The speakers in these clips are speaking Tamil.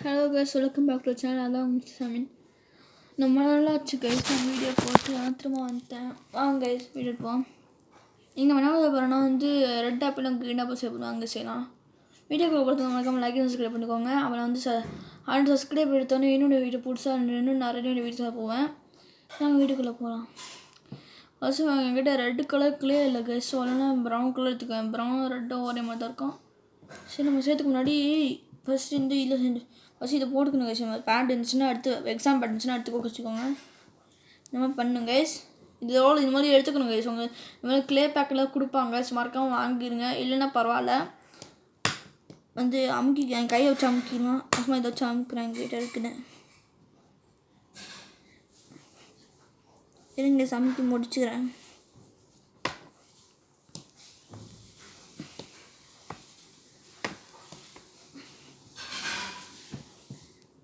Hello guys, welcome back to channel. அதான் சாமி. ரொம்ப நாளாக ஆச்சு கைஸ் நான் வீடியோ போட்டு திரும்ப வந்துட்டேன். வாங்க கைஸ் வீடியோ போவோம். இங்கே என்ன போகிறோன்னா ரெட் ஆப்பிள் க்ரீன் ஆப்பிள் செய்யணும். அங்கே செய்யலாம். வீடியோக்குள்ளே பொறுத்த வரைக்கும் லைக் சப்ஸ்கிரைப் பண்ணிக்கோங்க. அப்புறம் 100 சப்ஸ்கிரைப் எடுத்தோன்னே என்னோடய வீடியோ புதுசாக இன்னும் நிறைய வீடியோஸாக போவேன். நாங்கள் வீடியோக்குள்ளே போகலாம். ஃபஸ்ட்டு என்கிட்ட ரெட் கலர் கிளே இல்லை கைஸ். இல்லைன்னா ப்ரௌன் கலர் எடுத்துக்குவேன். ப்ரௌன் ரெட்டும் ஒரே மாதிரி தான் இருக்கும். சரி, நம்ம சேர்த்துக்கு முன்னாடி ஃபஸ்ட்டு இதில் செஞ்சு ஃபஸ்ட்டு இதை போட்டுக்கணும் கைஸ். பேண்ட் இருந்துச்சுன்னா எடுத்து எக்ஸாம் பேண்ட் இருந்துச்சுன்னா எடுத்து வச்சுக்கோங்க. இந்த மாதிரி பண்ணுங்க கைஸ். இதோடு இது மாதிரி எடுத்துக்கணும் கைஸ். உங்கள் இந்த மாதிரி க்ளே பேக்கெல்லாம் கொடுப்பாங்க. மறக்காமல் வாங்கிடுங்க. இல்லைன்னா பரவாயில்ல, அமுக்கி என் கையை வச்சு அமுக்கிடலாம். அப்புறமா இதை வச்சு அமுக்குறேன். எங்கள் கிட்ட இருக்குன்னு இருங்க சமைக்கி முடிச்சுக்கிறேன்.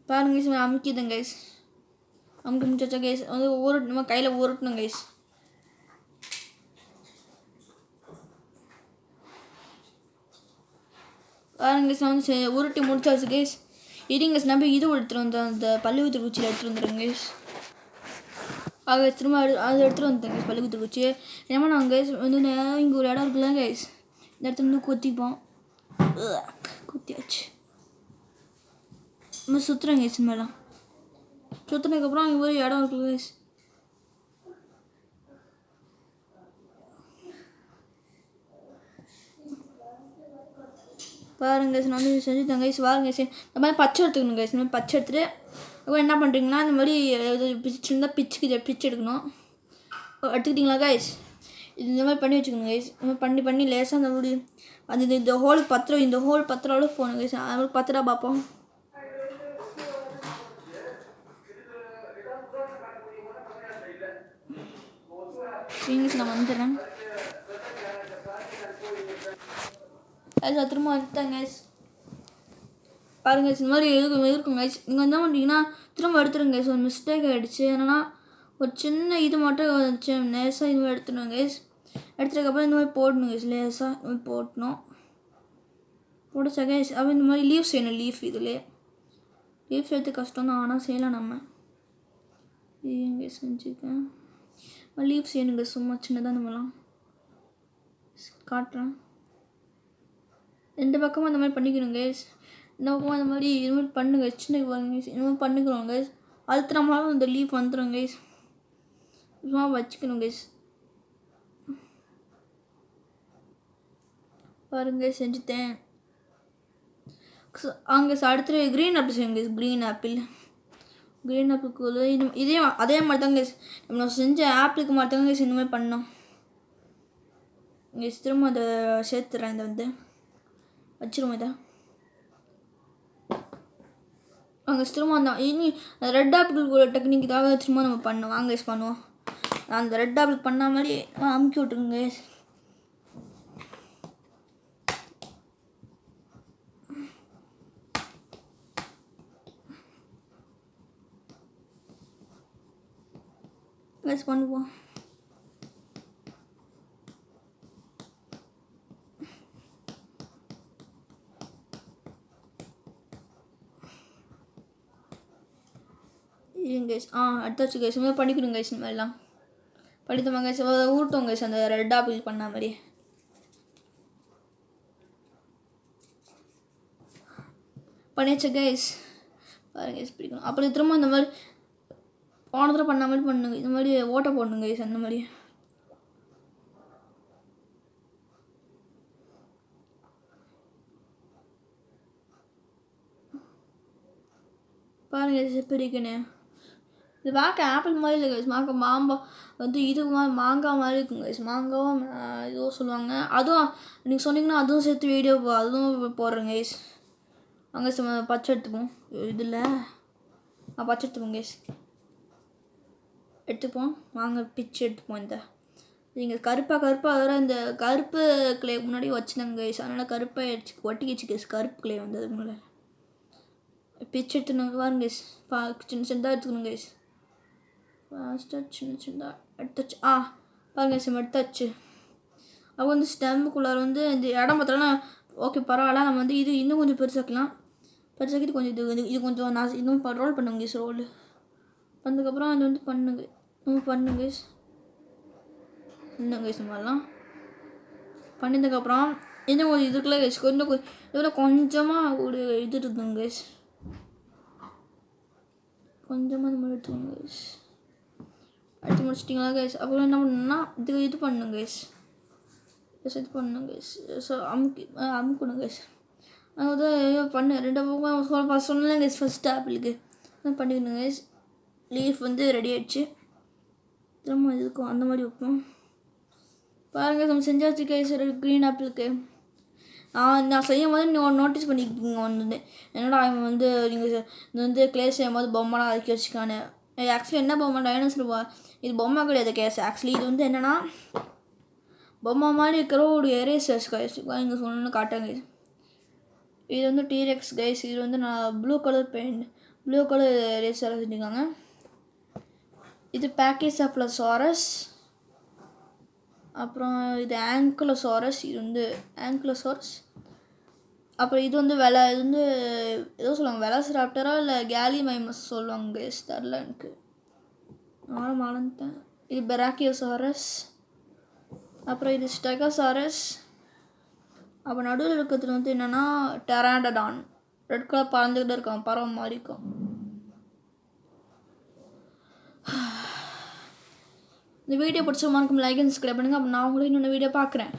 பாருங்க கைஸ், அமுக்கிதுங்க கைஸ். அமுக்கி முடிச்சா கைஸ் நம்ம கையில் உருட்டணும் கைஸ். பாருங்க கைஸ், உருட்டி முடிச்சாச்சு கைஸ். இருங்க கைஸ், நம்ம இது எடுத்துகிட்டு வந்தோம். அந்த பள்ளிக்கூத்து குச்சியில் எடுத்துகிட்டு வந்துடுங்க கைஸ். அதை திரும்ப அதை எடுத்துகிட்டு வந்துட்டேன் கைஸ். பள்ளிக்கூத்து குச்சி ஏன்னா நாங்கள் கைஸ் இங்கே ஒரு இடம் இருக்குல்ல கைஸ், இந்த இடத்துல கொத்திப்போம். குத்தியாச்சு. நம்ம சுற்றுறேன் கைஸ். மேலாம் சுற்றுனதுக்கப்புறம் அங்கே ஒரு இடம் இருக்குல்ல கைஸ், பாருங்க கைஸ். நான் செஞ்சுட்டேன் கைஸ். பாருங்க கைஸ், இந்த மாதிரி பச்சை எடுத்துக்கணும் கைஸ். இந்த மாதிரி பச்சை எடுத்துகிட்டு அப்புறம் என்ன பண்ணுறீங்கன்னா, இந்த மாதிரி பிச்சுருந்தால் பிச்சு எடுக்கணும். எடுத்துக்கிட்டிங்களா கைஸ்? இந்த மாதிரி பண்ணி வச்சுக்கணும் கைஸ். இந்த மாதிரி பண்ணி லேசாக அந்த முடி இந்த ஹோல் பத்திரம், இந்த ஹோல் பத்திரம் போகணும் கைஸ். அது பத்திரம் பார்ப்போம். நான் வந்துடுறேன் கைஸ். திரும்ப வந்துட்டேன் கைஸ். பாருங்க கைஸ், இந்த மாதிரி இருக்கும் கைஸ். நீங்கள் என்ன பண்ணுறீங்கன்னா திரும்ப எடுத்துருங்க கைஸ். ஒரு மிஸ்டேக் ஆகிடுச்சு. என்னென்னா ஒரு சின்ன இது மட்டும் வந்துச்சு. லேசாக இது மாதிரி எடுத்துடணும் கைஸ். எடுத்துட்டதுக்கப்புறம் இந்த மாதிரி போடணும் கைஸ். லேசாக இது மாதிரி போட்டணும். போட்டுச்சா கைஸ்? அப்புறம் இந்த மாதிரி லீவ் செய்யணும். இதுலேயே லீவ் செய்யறது கஷ்டம் தான், ஆனால் செய்யலாம். நம்ம இங்கே செஞ்சுக்கேன். லீவ் செய்யணும் கைஸ். சும்மா சின்னதாக நம்மலாம் காட்டுறேன். ரெண்டு பக்கமும் அந்த மாதிரி பண்ணிக்கணும் கைஸ். இந்த பக்கமும் அந்த மாதிரி இது மாதிரி பண்ணுங்க. சின்ன பாருங்க கைஸ். இந்த மாதிரி பண்ணிக்கிறோம் கைஸ். அடுத்து நம்மளாலும் இந்த லீஃப் வந்துடும் கைஸ். சும்மா வச்சுக்கணும் கைஸ். பாருங்க செஞ்சுட்டேன். அங்கே அடுத்து க்ரீன் ஆப்பிள் செய்யுங்க கைஸ். க்ரீன் ஆப்பிளுக்கு இதே அதே மாதிரி தான் கைஸ். நம்ம செஞ்ச ஆப்பிளுக்கு மட்டும் கைஸ் இந்த மாதிரி பண்ணோம் கைஸ். திரும்ப அதை சேர்த்துறேன். இதை வச்சிருவோம். இதை அங்கே திரும்ப இனி ரெட் ஆப்பிள் டெக்னிக் இதாக திரும்ப நம்ம பண்ணோம். வாங்க கைஸ் பண்ணுவோம். அந்த ரெட் ஆப்பிள் பண்ண மாதிரி அமுக்கி விட்டுருங்க கைஸ். கைஸ் பண்ணுவோம். கைஸ் அடுத்தாச்சு கைஸ். இந்த மாதிரி பண்ணிக்கணும் கைஸ். இந்த மாதிரிலாம் படித்தோமா கைஸ். ஊட்டும் கைஸ் அந்த ரெட் ஆப்பிள் பண்ண மாதிரி. பண்ணியாச்சு கைஸ். பாருங்க கைஸ் பிடிக்கணும். அப்புறம் திரும்ப இந்த மாதிரி போன தடவை பண்ண மாதிரி பண்ணுங்க. இந்த மாதிரி ஓட்டை போடணும் கைஸ். அந்த மாதிரி பாருங்க கைஸ் எப்படி இருக்குன்னு. இது பார்க்க ஆப்பிள் மாதிரி இல்லை கைஸ். பார்க்க மாம்பழம் இது மாங்காய் மாதிரி இருக்குங்க கைஸ். மாங்காவும் ஏதோ சொல்லுவாங்க. அதுவும் நீங்கள் சொன்னீங்கன்னா அதுவும் சேர்த்து வீடியோ அதுவும் போடுறேங்க கைஸ். அங்கே பச்சை எடுத்துப்போம். இதில் பச்சை எடுத்துப்போம் கைஸ். எடுத்துப்போம். வாங்க பிச்சு எடுத்துப்போம். நீங்கள் கருப்பாக வர இந்த கருப்பு கிளே முன்னாடி வச்சுருந்தாங்க கைஸ். அதனால் கருப்பாக ஒட்டிக்கிச்சு கைஸ். கருப்பு கிளே அதுக்கு முன்னாடி பிச்சு எடுத்துனாங்க. பாருங்க கைஸ். சின்ன சின்னதாக எடுத்துக்கணும் கைஸ். ஃபாஸ்ட்டாக சின்னதாக எடுத்தாச்சு. பாருங்க கைஸ் எடுத்தாச்சு. அப்போ ஸ்டெம்முக்குள்ளார இந்த இடம் பார்த்தோன்னா ஓகே பரவாயில்ல. நம்ம இது இன்னும் கொஞ்சம் பெருசாக்கலாம். படிச்சதுக்கு கொஞ்சம் இது கொஞ்சம் நான் இன்னும் ரோல் பண்ணுங்க கைஸ். ரோல் பண்ணதுக்கப்புறம் அது வந்து பண்ணுங்க கைஸ். இன்னும் கைஸ் இந்த மாதிரிலாம் பண்ணதுக்கப்புறம் இன்னும் ஒரு இதுக்குள்ளே கைஸ் இதோட கொஞ்சமாக ஒரு இது இருக்குங்க கைஸ். கொஞ்சமாக இந்த மாதிரி எடுத்துக்கோங்க கைஸ். எடுத்து முடிச்சிட்டிங்களா கைஸ்? அப்புறம் என்ன பண்ணணும்னா இது பண்ணுங்க கைஸ். இது பண்ணுங்க கைஸ். So அமுக்கணும் guys. அதாவது பண்ணு 2 பக்கம் சொன்னேன் கைஸ். ஃபஸ்ட் ஆப்பிளுக்கு பண்ணிக்கணும் கைஸ். லீஃப் வந்து ரெடி ஆகிடுச்சு. திரும்ப இதுக்கும் அந்த மாதிரி வைப்போம். பாருங்கள் நம்ம செஞ்சாச்சு கைஸ் க்ரீன் ஆப்பிளுக்கு. நான் செய்யும் போது நோட்டீஸ் பண்ணிக்கிங்க வந்து என்னடா அவன் வந்து நீங்கள் இது வந்து கிளே செய்யும் போது பொம்மைலாம் அரைக்கி வச்சுக்கானு. ஆக்சுவலி என்ன பொம்மை டைனோசர் இது பொம்மை கிடையாது கேஸ். ஆக்சுவலி இது வந்து என்னென்னா பொம்மை மாதிரி இருக்கிற ஒரு எரேசர்ஸ் கைஸ். இங்கே சொன்னு காட்டாங்க. இது வந்து டீரெக்ஸ் கைஸ். இது வந்து நான் ப்ளூ கலர் எரேசர் வச்சுருக்காங்க. இது பேக்கிசப்ளசாரஸ். அப்புறம் இது ஆங்கிலோசாரஸ். இது வந்து ஆங்கிலோசாரஸ். அப்புறம் இது வந்து இது வந்து ஏதோ சொல்லுவாங்க வெலாசிராப்டரா இல்லை கேலிமைமஸ் சொல்லுவாங்க கைஸ். தெரில எனக்கு மறந்துட்டேன். இது பெராக்கியோசாரஸ். அப்புறம் இது ஸ்டெகோசாரஸ். அப்புறம் நடுவில் இருக்கிறது வந்து என்னென்னா டெராண்டடான். ரெட் கலர் பறந்துக்கிட்டு இருக்கான், பறவை மாதிரி இருக்கும். இந்த வீடியோ பிடிச்ச மறக்காம லைக் அண்ட் சப்ஸ்கிரைப் பண்ணுங்கள். அப்போ நான் உங்களை இன்னொன்று வீடியோ பார்க்குறேன்.